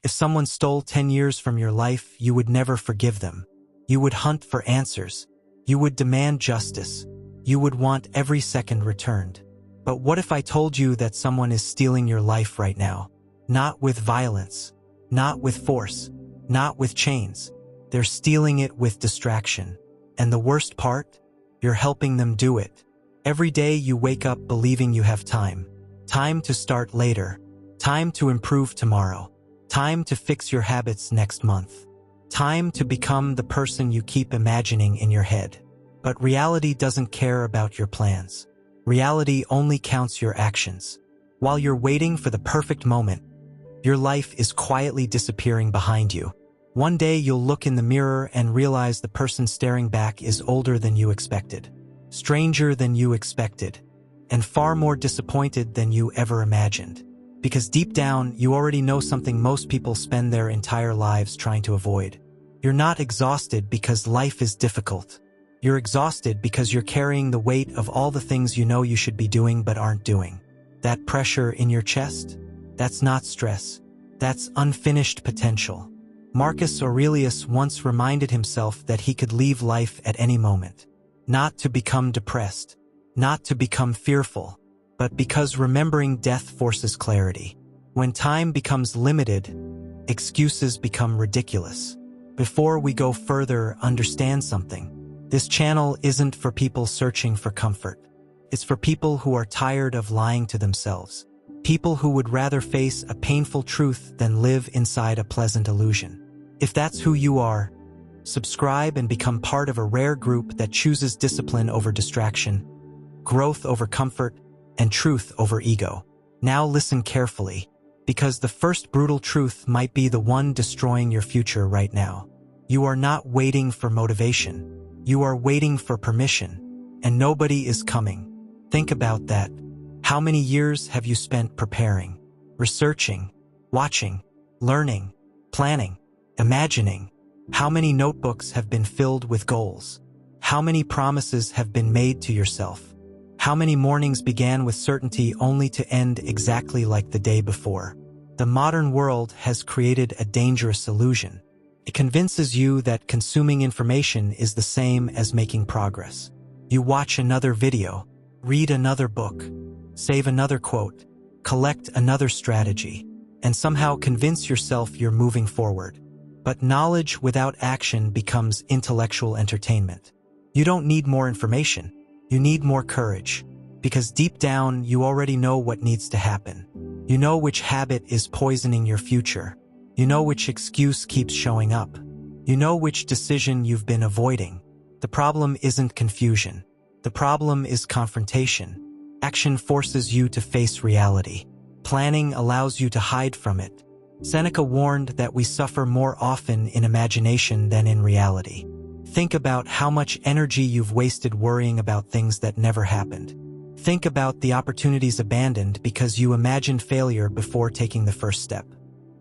If someone stole 10 years from your life, you would never forgive them. You would hunt for answers. You would demand justice. You would want every second returned. But what if I told you that someone is stealing your life right now? Not with violence, not with force, not with chains. They're stealing it with distraction. And the worst part? You're helping them do it. Every day you wake up believing you have time. Time to start later. Time to improve tomorrow. Time to fix your habits next month. Time to become the person you keep imagining in your head. But reality doesn't care about your plans. Reality only counts your actions. While you're waiting for the perfect moment, your life is quietly disappearing behind you. One day you'll look in the mirror and realize the person staring back is older than you expected, stranger than you expected, and far more disappointed than you ever imagined. Because deep down, you already know something most people spend their entire lives trying to avoid. You're not exhausted because life is difficult. You're exhausted because you're carrying the weight of all the things you know you should be doing but aren't doing. That pressure in your chest? That's not stress. That's unfinished potential. Marcus Aurelius once reminded himself that he could leave life at any moment. Not to become depressed, not to become fearful, but because remembering death forces clarity. When time becomes limited, excuses become ridiculous. Before we go further, understand something. This channel isn't for people searching for comfort. It's for people who are tired of lying to themselves. People who would rather face a painful truth than live inside a pleasant illusion. If that's who you are, subscribe and become part of a rare group that chooses discipline over distraction, growth over comfort, and truth over ego. Now listen carefully, because the first brutal truth might be the one destroying your future right now. You are not waiting for motivation. You are waiting for permission, and nobody is coming. Think about that. How many years have you spent preparing, researching, watching, learning, planning, imagining? How many notebooks have been filled with goals? How many promises have been made to yourself? How many mornings began with certainty only to end exactly like the day before? The modern world has created a dangerous illusion. It convinces you that consuming information is the same as making progress. You watch another video, read another book, save another quote, collect another strategy, and somehow convince yourself you're moving forward. But knowledge without action becomes intellectual entertainment. You don't need more information. You need more courage. Because deep down, you already know what needs to happen. You know which habit is poisoning your future. You know which excuse keeps showing up. You know which decision you've been avoiding. The problem isn't confusion. The problem is confrontation. Action forces you to face reality. Planning allows you to hide from it. Seneca warned that we suffer more often in imagination than in reality. Think about how much energy you've wasted worrying about things that never happened. Think about the opportunities abandoned because you imagined failure before taking the first step.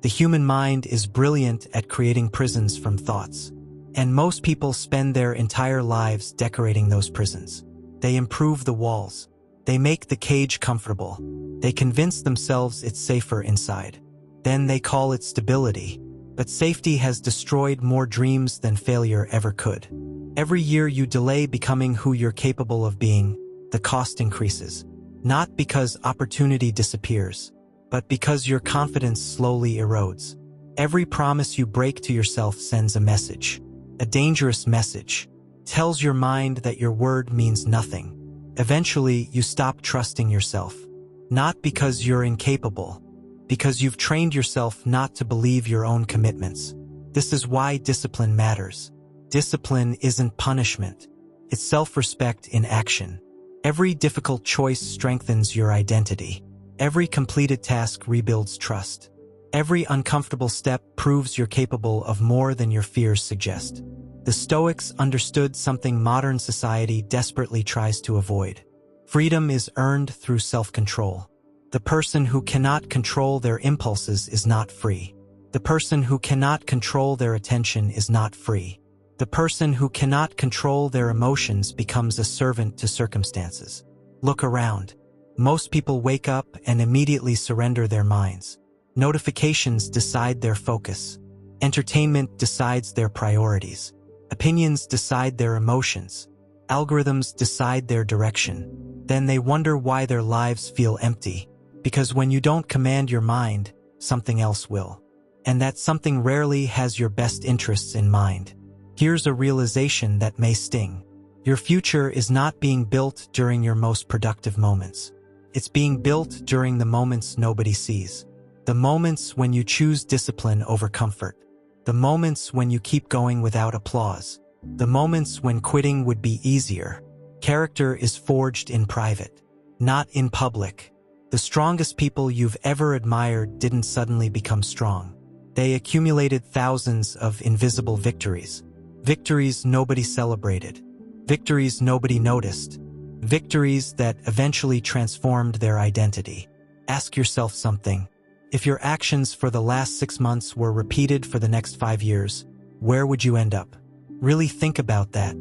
The human mind is brilliant at creating prisons from thoughts. And most people spend their entire lives decorating those prisons. They improve the walls. They make the cage comfortable. They convince themselves it's safer inside. Then they call it stability. But safety has destroyed more dreams than failure ever could. Every year you delay becoming who you're capable of being, the cost increases. Not because opportunity disappears, but because your confidence slowly erodes. Every promise you break to yourself sends a message. A dangerous message. Tells your mind that your word means nothing. Eventually, you stop trusting yourself. Not because you're incapable, because you've trained yourself not to believe your own commitments. This is why discipline matters. Discipline isn't punishment. It's self-respect in action. Every difficult choice strengthens your identity. Every completed task rebuilds trust. Every uncomfortable step proves you're capable of more than your fears suggest. The Stoics understood something modern society desperately tries to avoid. Freedom is earned through self-control. The person who cannot control their impulses is not free. The person who cannot control their attention is not free. The person who cannot control their emotions becomes a servant to circumstances. Look around. Most people wake up and immediately surrender their minds. Notifications decide their focus. Entertainment decides their priorities. Opinions decide their emotions. Algorithms decide their direction. Then they wonder why their lives feel empty. Because when you don't command your mind, something else will. And that something rarely has your best interests in mind. Here's a realization that may sting. Your future is not being built during your most productive moments. It's being built during the moments nobody sees. The moments when you choose discipline over comfort. The moments when you keep going without applause. The moments when quitting would be easier. Character is forged in private, not in public. The strongest people you've ever admired didn't suddenly become strong. They accumulated thousands of invisible victories. Victories nobody celebrated. Victories nobody noticed. Victories that eventually transformed their identity. Ask yourself something. If your actions for the last 6 months were repeated for the next 5 years, where would you end up? Really think about that.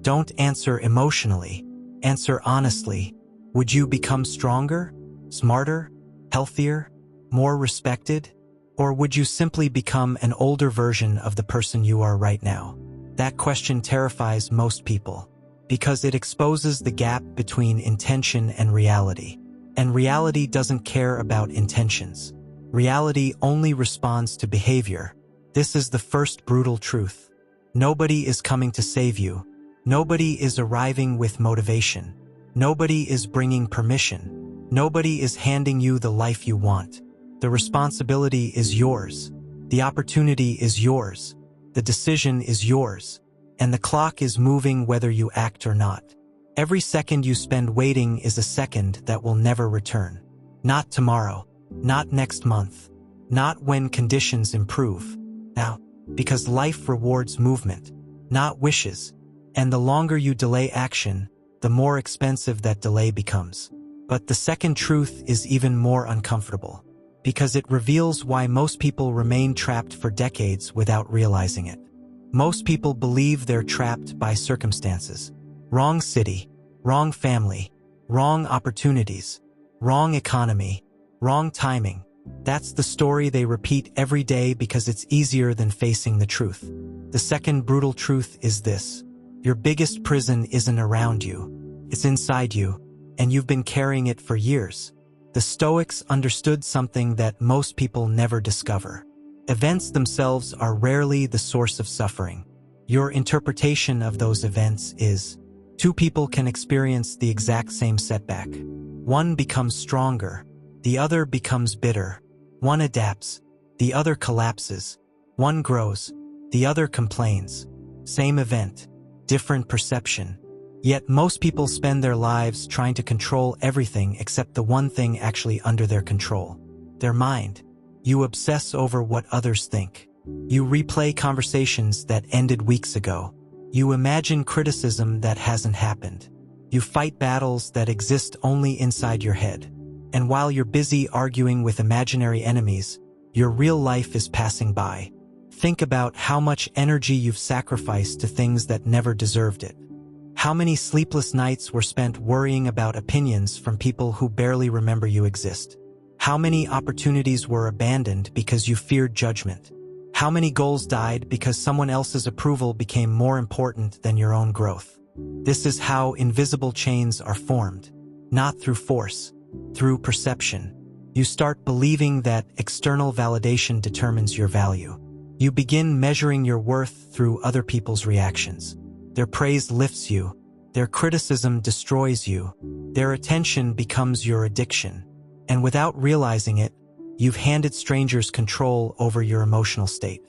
Don't answer emotionally. Answer honestly. Would you become stronger, smarter, healthier, more respected? Or would you simply become an older version of the person you are right now? That question terrifies most people, because it exposes the gap between intention and reality. And reality doesn't care about intentions. Reality only responds to behavior. This is the first brutal truth. Nobody is coming to save you. Nobody is arriving with motivation. Nobody is bringing permission. Nobody is handing you the life you want. The responsibility is yours. The opportunity is yours. The decision is yours. And the clock is moving whether you act or not. Every second you spend waiting is a second that will never return. Not tomorrow. Not next month. Not when conditions improve. Now, because life rewards movement, not wishes. And the longer you delay action, the more expensive that delay becomes. But the second truth is even more uncomfortable, because it reveals why most people remain trapped for decades without realizing it. Most people believe they're trapped by circumstances. Wrong city, wrong family, wrong opportunities, wrong economy, wrong timing. That's the story they repeat every day because it's easier than facing the truth. The second brutal truth is this. Your biggest prison isn't around you. It's inside you, and you've been carrying it for years. The Stoics understood something that most people never discover. Events themselves are rarely the source of suffering. Your interpretation of those events is. Two people can experience the exact same setback. One becomes stronger. The other becomes bitter. One adapts. The other collapses. One grows. The other complains. Same event. Different perception. Yet most people spend their lives trying to control everything except the one thing actually under their control. Their mind. You obsess over what others think. You replay conversations that ended weeks ago. You imagine criticism that hasn't happened. You fight battles that exist only inside your head. And while you're busy arguing with imaginary enemies, your real life is passing by. Think about how much energy you've sacrificed to things that never deserved it. How many sleepless nights were spent worrying about opinions from people who barely remember you exist? How many opportunities were abandoned because you feared judgment? How many goals died because someone else's approval became more important than your own growth? This is how invisible chains are formed. Not through force, through perception. You start believing that external validation determines your value. You begin measuring your worth through other people's reactions. Their praise lifts you. Their criticism destroys you. Their attention becomes your addiction. And without realizing it, you've handed strangers control over your emotional state.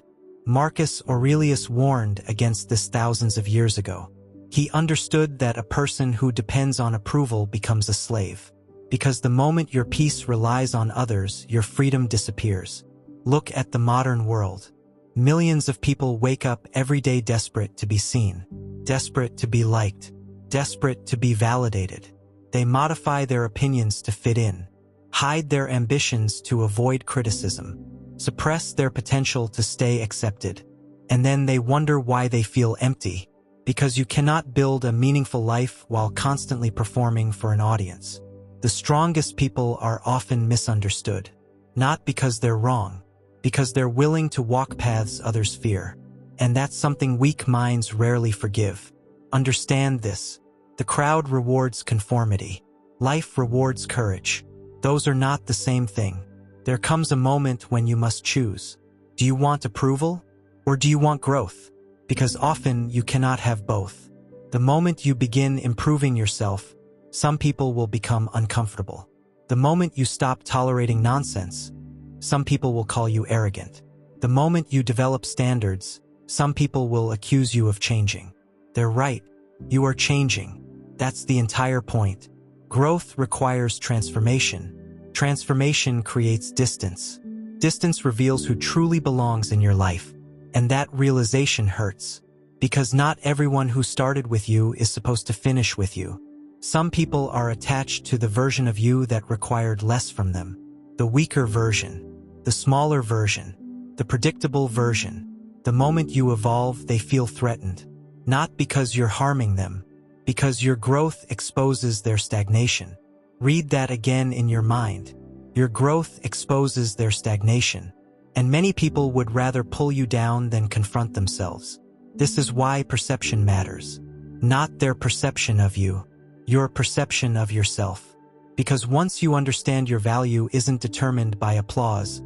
Marcus Aurelius warned against this thousands of years ago. He understood that a person who depends on approval becomes a slave. Because the moment your peace relies on others, your freedom disappears. Look at the modern world. Millions of people wake up every day desperate to be seen, desperate to be liked, desperate to be validated. They modify their opinions to fit in, hide their ambitions to avoid criticism, suppress their potential to stay accepted. And then they wonder why they feel empty, because you cannot build a meaningful life while constantly performing for an audience. The strongest people are often misunderstood. Not because they're wrong, because they're willing to walk paths others fear. And that's something weak minds rarely forgive. Understand this. The crowd rewards conformity. Life rewards courage. Those are not the same thing. There comes a moment when you must choose. Do you want approval, or do you want growth? Because often you cannot have both. The moment you begin improving yourself, some people will become uncomfortable. The moment you stop tolerating nonsense, some people will call you arrogant. The moment you develop standards, some people will accuse you of changing. They're right. You are changing. That's the entire point. Growth requires transformation. Transformation creates distance. Distance reveals who truly belongs in your life. And that realization hurts. Because not everyone who started with you is supposed to finish with you. Some people are attached to the version of you that required less from them. The weaker version, the smaller version, the predictable version. The moment you evolve, they feel threatened. Not because you're harming them, because your growth exposes their stagnation. Read that again in your mind. Your growth exposes their stagnation. And many people would rather pull you down than confront themselves. This is why perception matters. Not their perception of you, your perception of yourself. Because once you understand your value isn't determined by applause,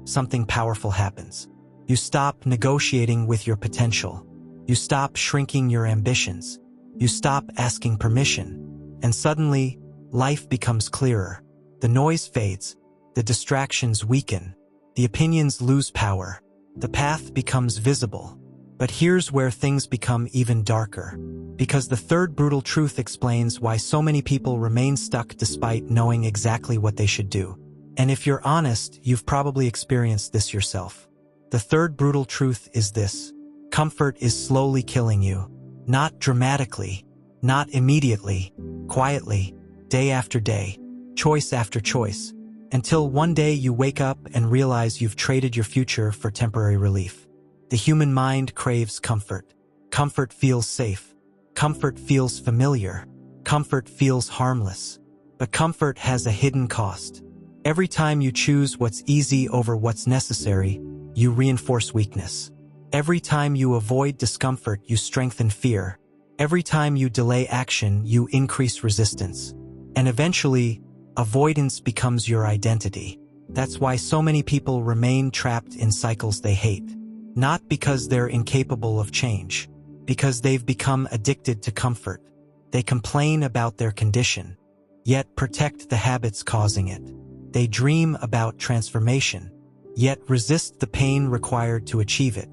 something powerful happens. You stop negotiating with your potential. You stop shrinking your ambitions. You stop asking permission. And suddenly, life becomes clearer. The noise fades. The distractions weaken. The opinions lose power. The path becomes visible. But here's where things become even darker. Because the third brutal truth explains why so many people remain stuck despite knowing exactly what they should do. And if you're honest, you've probably experienced this yourself. The third brutal truth is this. Comfort is slowly killing you. Not dramatically, not immediately, quietly, day after day, choice after choice, until one day you wake up and realize you've traded your future for temporary relief. The human mind craves comfort. Comfort feels safe. Comfort feels familiar. Comfort feels harmless. But comfort has a hidden cost. Every time you choose what's easy over what's necessary, you reinforce weakness. Every time you avoid discomfort, you strengthen fear. Every time you delay action, you increase resistance. And eventually, avoidance becomes your identity. That's why so many people remain trapped in cycles they hate. Not because they're incapable of change, because they've become addicted to comfort. They complain about their condition, yet protect the habits causing it. They dream about transformation, yet resist the pain required to achieve it.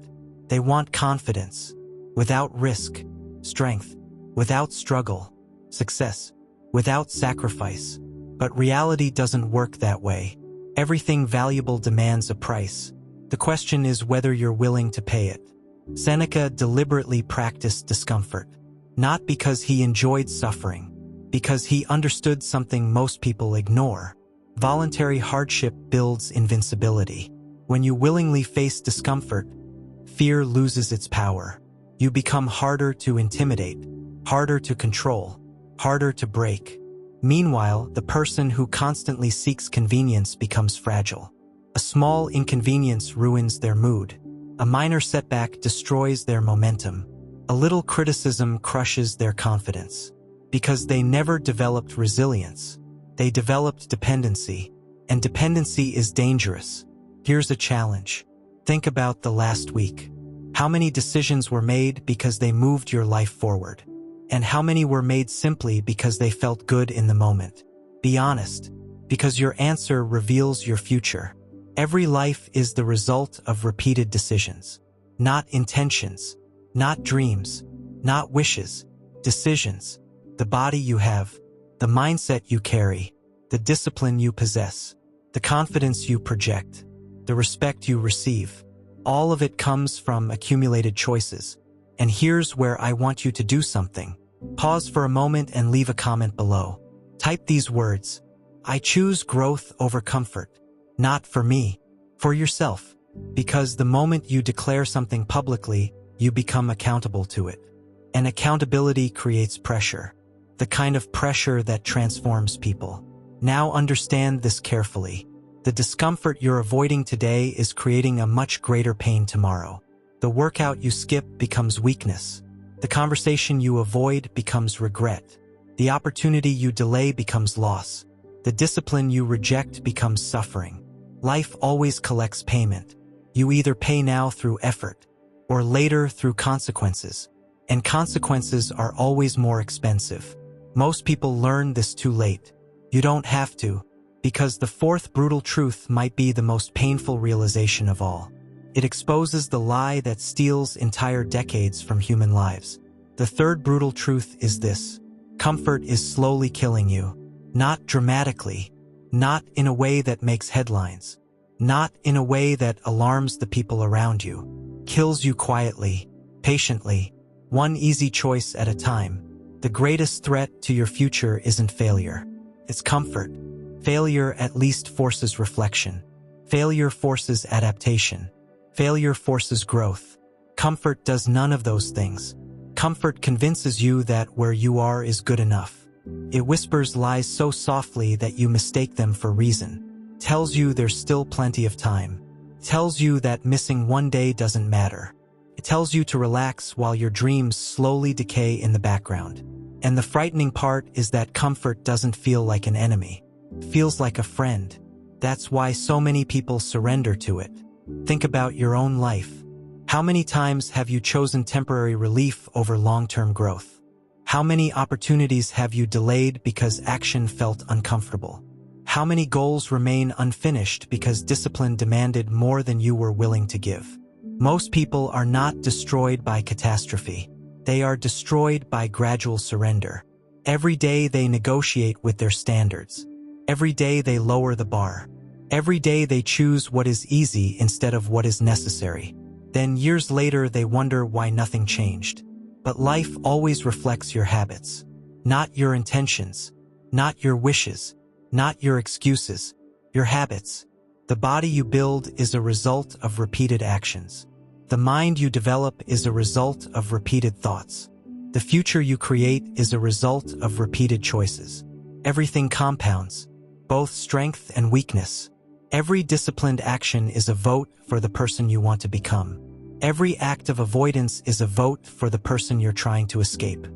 They want confidence, without risk, strength, without struggle, success, without sacrifice. But reality doesn't work that way. Everything valuable demands a price. The question is whether you're willing to pay it. Seneca deliberately practiced discomfort, not because he enjoyed suffering, because he understood something most people ignore. Voluntary hardship builds invincibility. When you willingly face discomfort, fear loses its power. You become harder to intimidate, harder to control, harder to break. Meanwhile, the person who constantly seeks convenience becomes fragile. A small inconvenience ruins their mood. A minor setback destroys their momentum. A little criticism crushes their confidence. Because they never developed resilience. They developed dependency. And dependency is dangerous. Here's a challenge. Think about the last week. How many decisions were made because they moved your life forward? And how many were made simply because they felt good in the moment? Be honest, because your answer reveals your future. Every life is the result of repeated decisions. Not intentions, not dreams, not wishes, decisions. The body you have, the mindset you carry, the discipline you possess, the confidence you project, the respect you receive. All of it comes from accumulated choices. And here's where I want you to do something. Pause for a moment and leave a comment below. Type these words. I choose growth over comfort. Not for me, for yourself. Because the moment you declare something publicly, you become accountable to it. And accountability creates pressure. The kind of pressure that transforms people. Now understand this carefully. The The discomfort you're avoiding today is creating a much greater pain tomorrow. The workout you skip becomes weakness. The conversation you avoid becomes regret. The opportunity you delay becomes loss. The discipline you reject becomes suffering. Life always collects payment. You either pay now through effort, or later through consequences. And consequences are always more expensive. Most people learn this too late. You don't have to, because the fourth brutal truth might be the most painful realization of all. It exposes the lie that steals entire decades from human lives. The third brutal truth is this: comfort is slowly killing you. Not dramatically, not in a way that makes headlines, not in a way that alarms the people around you. Kills you quietly, patiently, one easy choice at a time. The greatest threat to your future isn't failure. It's comfort. Failure at least forces reflection. Failure forces adaptation. Failure forces growth. Comfort does none of those things. Comfort convinces you that where you are is good enough. It whispers lies so softly that you mistake them for reason. Tells you there's still plenty of time. Tells you that missing one day doesn't matter. It tells you to relax while your dreams slowly decay in the background. And the frightening part is that comfort doesn't feel like an enemy. It feels like a friend. That's why so many people surrender to it. Think about your own life. How many times have you chosen temporary relief over long-term growth? How many opportunities have you delayed because action felt uncomfortable? How many goals remain unfinished because discipline demanded more than you were willing to give? Most people are not destroyed by catastrophe. They are destroyed by gradual surrender. Every day they negotiate with their standards. Every day they lower the bar. Every day they choose what is easy instead of what is necessary. Then years later they wonder why nothing changed. But life always reflects your habits. Not your intentions. Not your wishes. Not your excuses. Your habits. The body you build is a result of repeated actions. The mind you develop is a result of repeated thoughts. The future you create is a result of repeated choices. Everything compounds, both strength and weakness. Every disciplined action is a vote for the person you want to become. Every act of avoidance is a vote for the person you're trying to escape.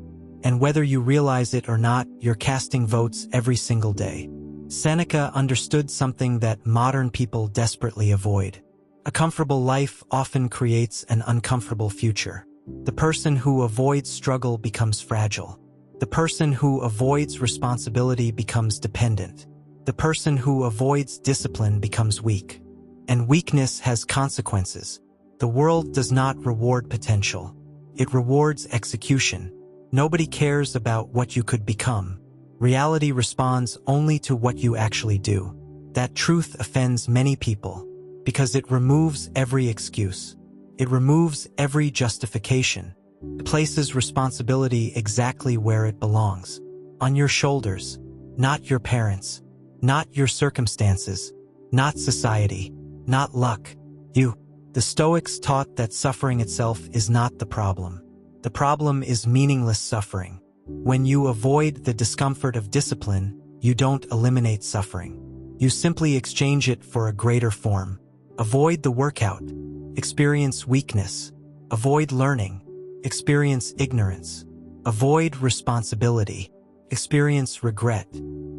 And whether you realize it or not, you're casting votes every single day. Seneca understood something that modern people desperately avoid. A comfortable life often creates an uncomfortable future. The person who avoids struggle becomes fragile. The person who avoids responsibility becomes dependent. The person who avoids discipline becomes weak. And weakness has consequences. The world does not reward potential. It rewards execution. Nobody cares about what you could become. Reality responds only to what you actually do. That truth offends many people because it removes every excuse. It removes every justification. It places responsibility exactly where it belongs. On your shoulders, not your parents. Not your circumstances, not society, not luck. You. The Stoics taught that suffering itself is not the problem. The problem is meaningless suffering. When you avoid the discomfort of discipline, you don't eliminate suffering. You simply exchange it for a greater form. Avoid the workout. Experience weakness. Avoid learning. Experience ignorance. Avoid responsibility. Experience regret.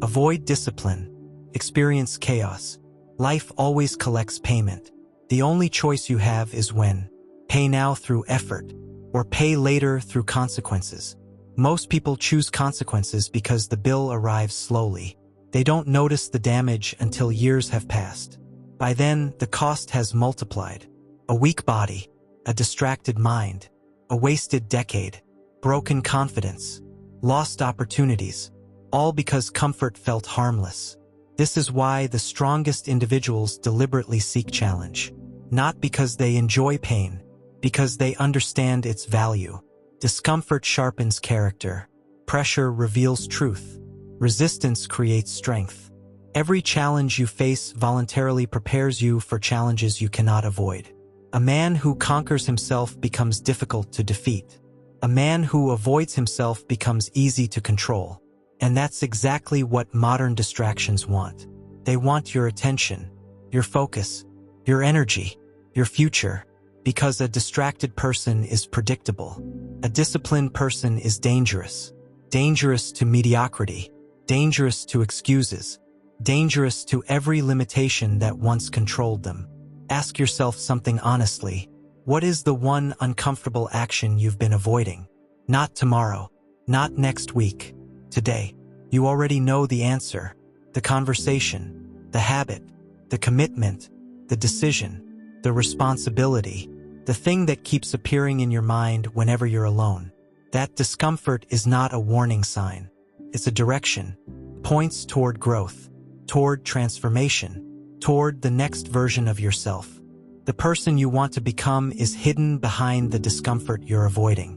Avoid discipline. Experience chaos. Life always collects payment. The only choice you have is when. Pay now through effort, or pay later through consequences. Most people choose consequences because the bill arrives slowly. They don't notice the damage until years have passed. By then, the cost has multiplied. A weak body, a distracted mind, a wasted decade, broken confidence, lost opportunities, all because comfort felt harmless. This is why the strongest individuals deliberately seek challenge. Not because they enjoy pain, because they understand its value. Discomfort sharpens character. Pressure reveals truth. Resistance creates strength. Every challenge you face voluntarily prepares you for challenges you cannot avoid. A man who conquers himself becomes difficult to defeat. A man who avoids himself becomes easy to control. And that's exactly what modern distractions want. They want your attention. your focus, your energy, your future, because a distracted person is predictable. A disciplined person is dangerous. Dangerous to mediocrity, dangerous to excuses, dangerous to every limitation that once controlled them. Ask yourself something honestly. What is the one uncomfortable action you've been avoiding? Not tomorrow, not next week, today. You already know the answer. The conversation, the habit, the commitment, the decision, the responsibility, the thing that keeps appearing in your mind whenever you're alone. That discomfort is not a warning sign. It's a direction. Points toward growth, toward transformation, toward the next version of yourself. The person you want to become is hidden behind the discomfort you're avoiding.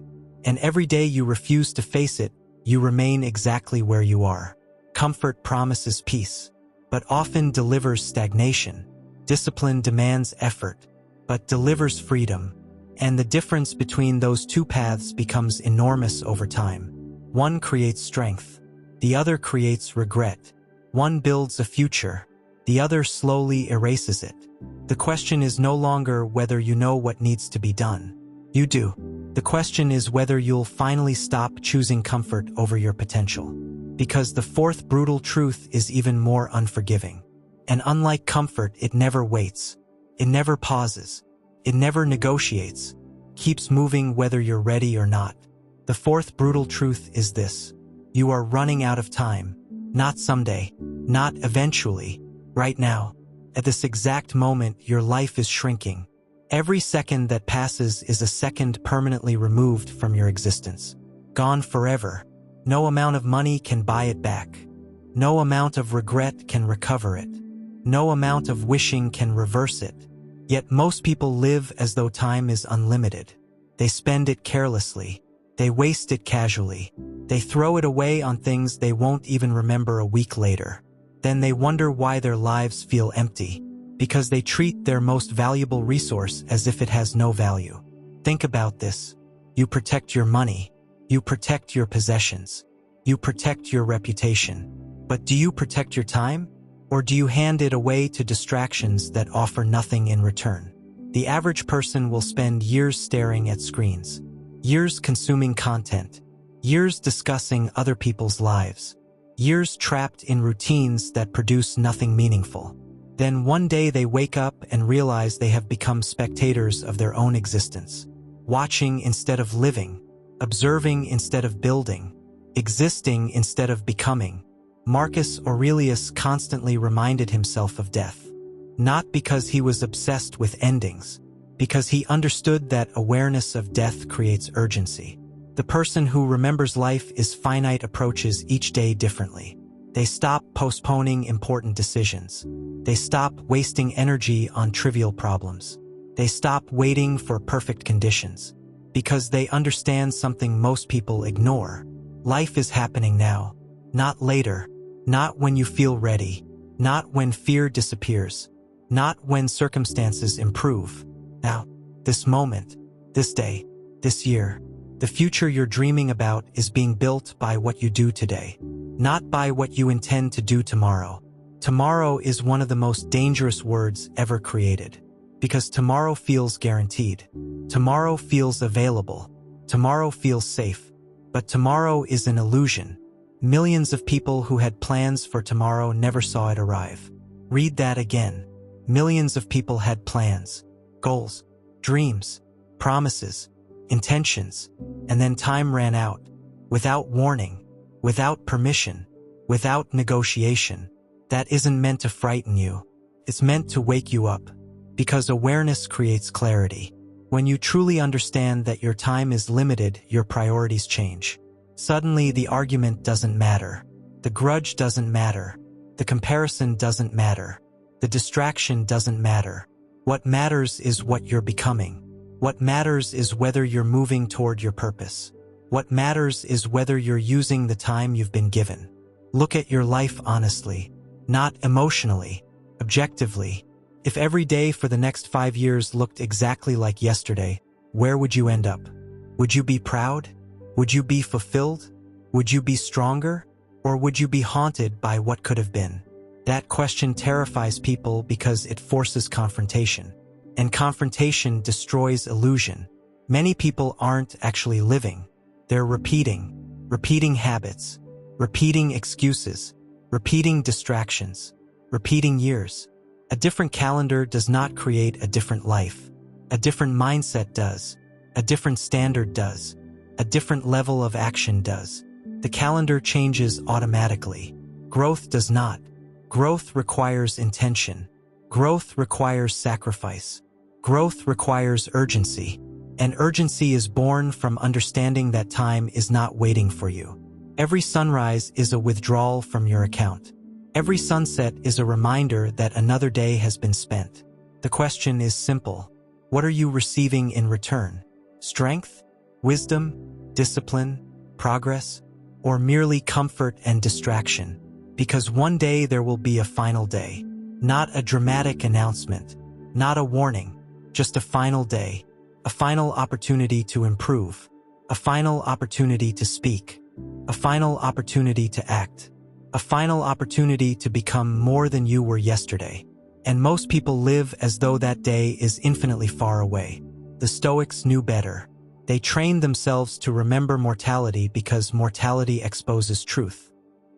And every day you refuse to face it, you remain exactly where you are. Comfort promises peace, but often delivers stagnation. Discipline demands effort, but delivers freedom. And the difference between those two paths becomes enormous over time. One creates strength, the other creates regret. One builds a future, the other slowly erases it. The question is no longer whether you know what needs to be done. You do. The question is whether you'll finally stop choosing comfort over your potential. Because the fourth brutal truth is even more unforgiving. And unlike comfort, it never waits. It never pauses. It never negotiates. Keeps moving whether you're ready or not. The fourth brutal truth is this. You are running out of time. Not someday. Not eventually. Right now. At this exact moment, your life is shrinking. Every second that passes is a second permanently removed from your existence. Gone forever. No amount of money can buy it back. No amount of regret can recover it. No amount of wishing can reverse it. Yet most people live as though time is unlimited. They spend it carelessly. They waste it casually. They throw it away on things they won't even remember a week later. Then they wonder why their lives feel empty. Because they treat their most valuable resource as if it has no value. Think about this. You protect your money. You protect your possessions. You protect your reputation. But do you protect your time? Or do you hand it away to distractions that offer nothing in return? The average person will spend years staring at screens, years consuming content, years discussing other people's lives, years trapped in routines that produce nothing meaningful. Then one day they wake up and realize they have become spectators of their own existence, watching instead of living, observing instead of building, existing instead of becoming. Marcus Aurelius constantly reminded himself of death, not because he was obsessed with endings, because he understood that awareness of death creates urgency. The person who remembers life is finite approaches each day differently. They stop postponing important decisions. They stop wasting energy on trivial problems. They stop waiting for perfect conditions, because they understand something most people ignore. Life is happening now, not later. Not when you feel ready, not when fear disappears, not when circumstances improve. Now, this moment, this day, this year, the future you're dreaming about is being built by what you do today, not by what you intend to do tomorrow. Tomorrow is one of the most dangerous words ever created, because tomorrow feels guaranteed. Tomorrow feels available. Tomorrow feels safe. But tomorrow is an illusion. Millions of people who had plans for tomorrow never saw it arrive. Read that again. Millions of people had plans, goals, dreams, promises, intentions, and then time ran out. Without warning, without permission, without negotiation. That isn't meant to frighten you. It's meant to wake you up. Because awareness creates clarity. When you truly understand that your time is limited, your priorities change. Suddenly, the argument doesn't matter. The grudge doesn't matter. The comparison doesn't matter. The distraction doesn't matter. What matters is what you're becoming. What matters is whether you're moving toward your purpose. What matters is whether you're using the time you've been given. Look at your life honestly, not emotionally, objectively. If every day for the next 5 years looked exactly like yesterday, where would you end up? Would you be proud? Would you be fulfilled? Would you be stronger? Or would you be haunted by what could have been? That question terrifies people because it forces confrontation. And confrontation destroys illusion. Many people aren't actually living. They're repeating habits, repeating excuses, repeating distractions, repeating years. A different calendar does not create a different life. A different mindset does. A different standard does. A different level of action does. The calendar changes automatically. Growth does not. Growth requires intention. Growth requires sacrifice. Growth requires urgency. And urgency is born from understanding that time is not waiting for you. Every sunrise is a withdrawal from your account. Every sunset is a reminder that another day has been spent. The question is simple. What are you receiving in return? Strength? Wisdom? Discipline? Progress? Or merely comfort and distraction? Because one day there will be a final day. Not a dramatic announcement. Not a warning. Just a final day. A final opportunity to improve. A final opportunity to speak. A final opportunity to act. A final opportunity to become more than you were yesterday. And most people live as though that day is infinitely far away. The Stoics knew better. They trained themselves to remember mortality because mortality exposes truth.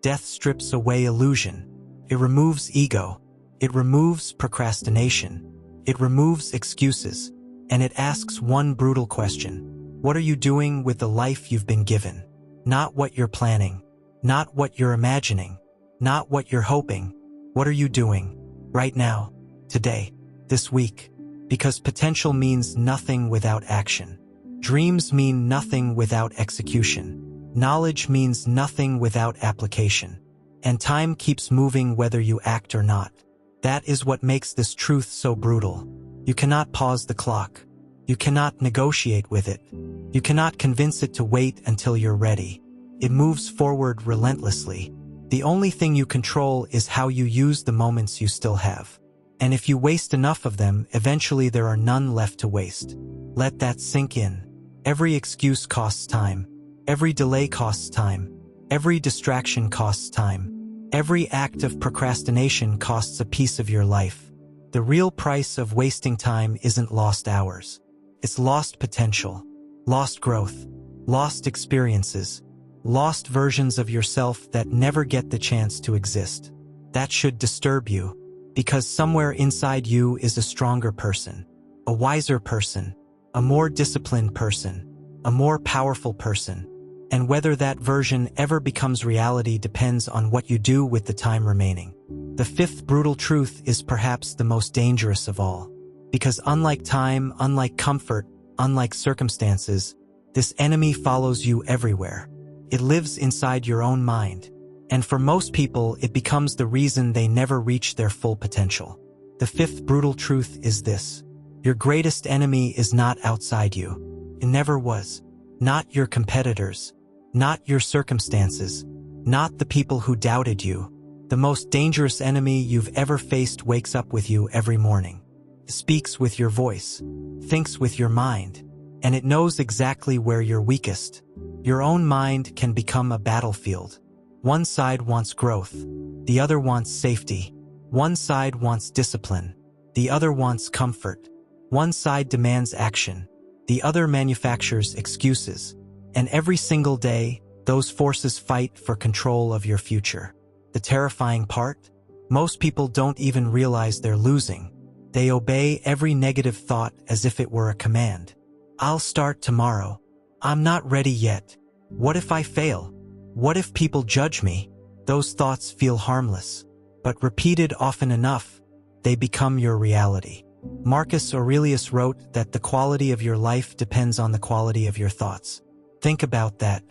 Death strips away illusion. It removes ego. It removes procrastination. It removes excuses. And it asks one brutal question. What are you doing with the life you've been given? Not what you're planning. Not what you're imagining. Not what you're hoping. What are you doing? Right now. Today. This week. Because potential means nothing without action. Dreams mean nothing without execution. Knowledge means nothing without application. And time keeps moving whether you act or not. That is what makes this truth so brutal. You cannot pause the clock. You cannot negotiate with it. You cannot convince it to wait until you're ready. It moves forward relentlessly. The only thing you control is how you use the moments you still have. And if you waste enough of them, eventually there are none left to waste. Let that sink in. Every excuse costs time. Every delay costs time. Every distraction costs time. Every act of procrastination costs a piece of your life. The real price of wasting time isn't lost hours. It's lost potential, lost growth, lost experiences, lost versions of yourself that never get the chance to exist. That should disturb you, because somewhere inside you is a stronger person, a wiser person, a more disciplined person, a more powerful person. And whether that version ever becomes reality depends on what you do with the time remaining. The fifth brutal truth is perhaps the most dangerous of all. Because unlike time, unlike comfort, unlike circumstances, this enemy follows you everywhere. It lives inside your own mind. And for most people, it becomes the reason they never reach their full potential. The fifth brutal truth is this. Your greatest enemy is not outside you. It never was. Not your competitors. Not your circumstances. Not the people who doubted you. The most dangerous enemy you've ever faced wakes up with you every morning. It speaks with your voice. Thinks with your mind. And it knows exactly where you're weakest. Your own mind can become a battlefield. One side wants growth. The other wants safety. One side wants discipline. The other wants comfort. One side demands action. The other manufactures excuses. And every single day, those forces fight for control of your future. The terrifying part? Most people don't even realize they're losing. They obey every negative thought as if it were a command. I'll start tomorrow. I'm not ready yet. What if I fail? What if people judge me? Those thoughts feel harmless. But repeated often enough, they become your reality. Marcus Aurelius wrote that the quality of your life depends on the quality of your thoughts. Think about that.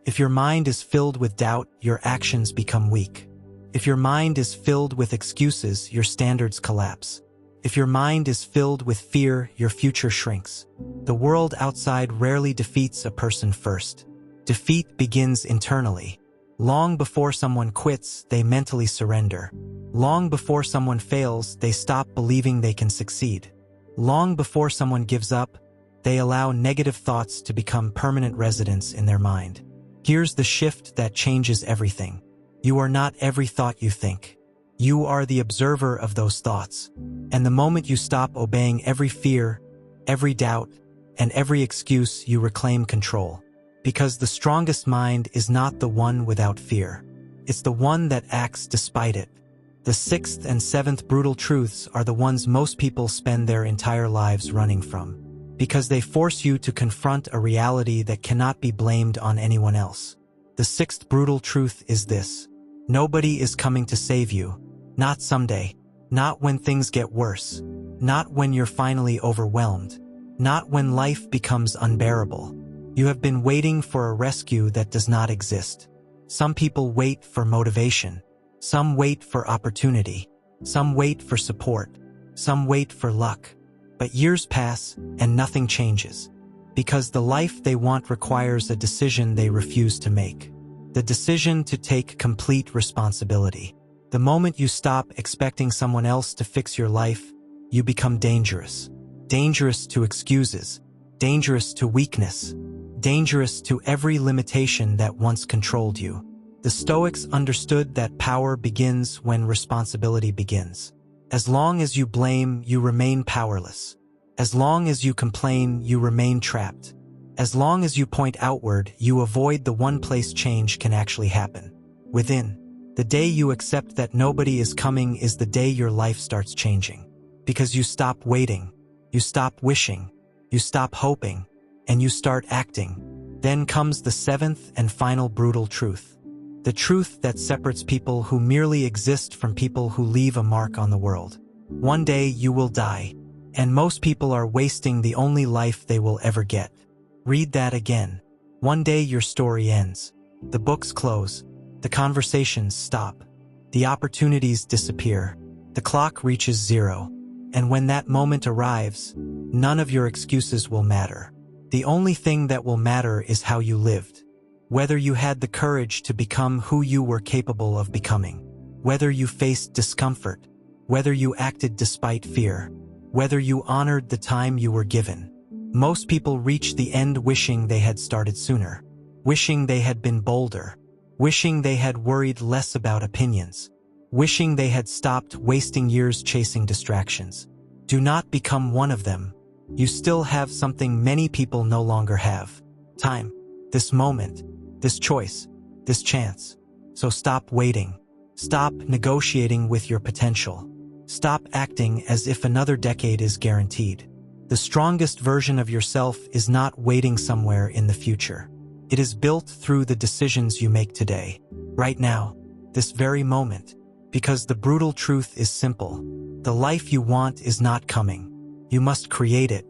If your mind is filled with doubt, your actions become weak. If your mind is filled with excuses, your standards collapse. If your mind is filled with fear, your future shrinks. The world outside rarely defeats a person first. Defeat begins internally. Long before someone quits, they mentally surrender. Long before someone fails, they stop believing they can succeed. Long before someone gives up, they allow negative thoughts to become permanent residents in their mind. Here's the shift that changes everything. You are not every thought you think. You are the observer of those thoughts. And the moment you stop obeying every fear, every doubt, and every excuse, you reclaim control. Because the strongest mind is not the one without fear. It's the one that acts despite it. The sixth and seventh brutal truths are the ones most people spend their entire lives running from. Because they force you to confront a reality that cannot be blamed on anyone else. The sixth brutal truth is this: nobody is coming to save you. Not someday. Not when things get worse. Not when you're finally overwhelmed. Not when life becomes unbearable. You have been waiting for a rescue that does not exist. Some people wait for motivation. Some wait for opportunity. Some wait for support. Some wait for luck. But years pass and nothing changes. Because the life they want requires a decision they refuse to make. The decision to take complete responsibility. The moment you stop expecting someone else to fix your life, you become dangerous. Dangerous to excuses. Dangerous to weakness. Dangerous to every limitation that once controlled you. The Stoics understood that power begins when responsibility begins. As long as you blame, you remain powerless. As long as you complain, you remain trapped. As long as you point outward, you avoid the one place change can actually happen. Within. The day you accept that nobody is coming is the day your life starts changing. Because you stop waiting. You stop wishing. You stop hoping. And you start acting. Then comes the seventh and final brutal truth. The truth that separates people who merely exist from people who leave a mark on the world. One day you will die. And most people are wasting the only life they will ever get. Read that again. One day your story ends. The books close. The conversations stop. The opportunities disappear. The clock reaches zero. And when that moment arrives, none of your excuses will matter. The only thing that will matter is how you lived. Whether you had the courage to become who you were capable of becoming. Whether you faced discomfort. Whether you acted despite fear. Whether you honored the time you were given. Most people reach the end wishing they had started sooner. Wishing they had been bolder. Wishing they had worried less about opinions. Wishing they had stopped wasting years chasing distractions. Do not become one of them. You still have something many people no longer have. Time. This moment. This choice. This chance. So stop waiting. Stop negotiating with your potential. Stop acting as if another decade is guaranteed. The strongest version of yourself is not waiting somewhere in the future. It is built through the decisions you make today, right now, this very moment, because the brutal truth is simple. The life you want is not coming. You must create it.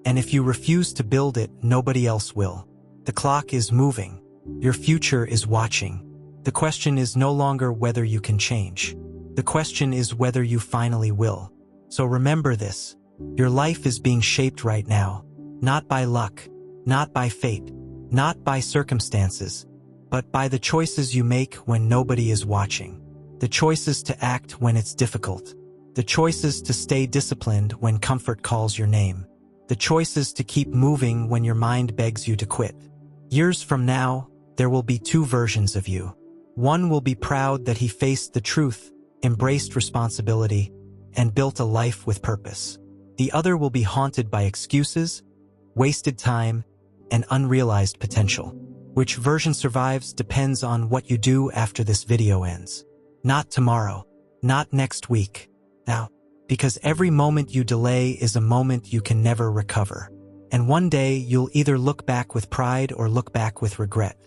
And if you refuse to build it, nobody else will. The clock is moving. Your future is watching. The question is no longer whether you can change. The question is whether you finally will. So remember this. Your life is being shaped right now, not by luck, not by fate, not by circumstances, but by the choices you make when nobody is watching. The choices to act when it's difficult. The choices to stay disciplined when comfort calls your name. The choices to keep moving when your mind begs you to quit. Years from now, there will be two versions of you. One will be proud that he faced the truth, embraced responsibility, and built a life with purpose. The other will be haunted by excuses, wasted time, and unrealized potential. Which version survives depends on what you do after this video ends. Not tomorrow, not next week, now. Because every moment you delay is a moment you can never recover. And one day you'll either look back with pride or look back with regret.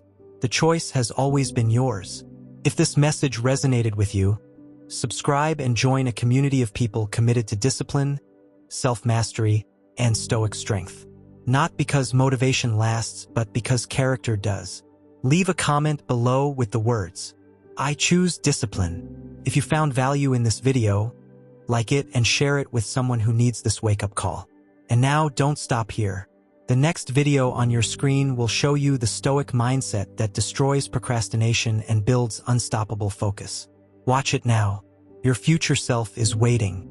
The choice has always been yours. If this message resonated with you, subscribe and join a community of people committed to discipline, self-mastery, and stoic strength. Not because motivation lasts, but because character does. Leave a comment below with the words, "I choose discipline." If you found value in this video, like it and share it with someone who needs this wake-up call. And now, don't stop here. The next video on your screen will show you the stoic mindset that destroys procrastination and builds unstoppable focus. Watch it now. Your future self is waiting.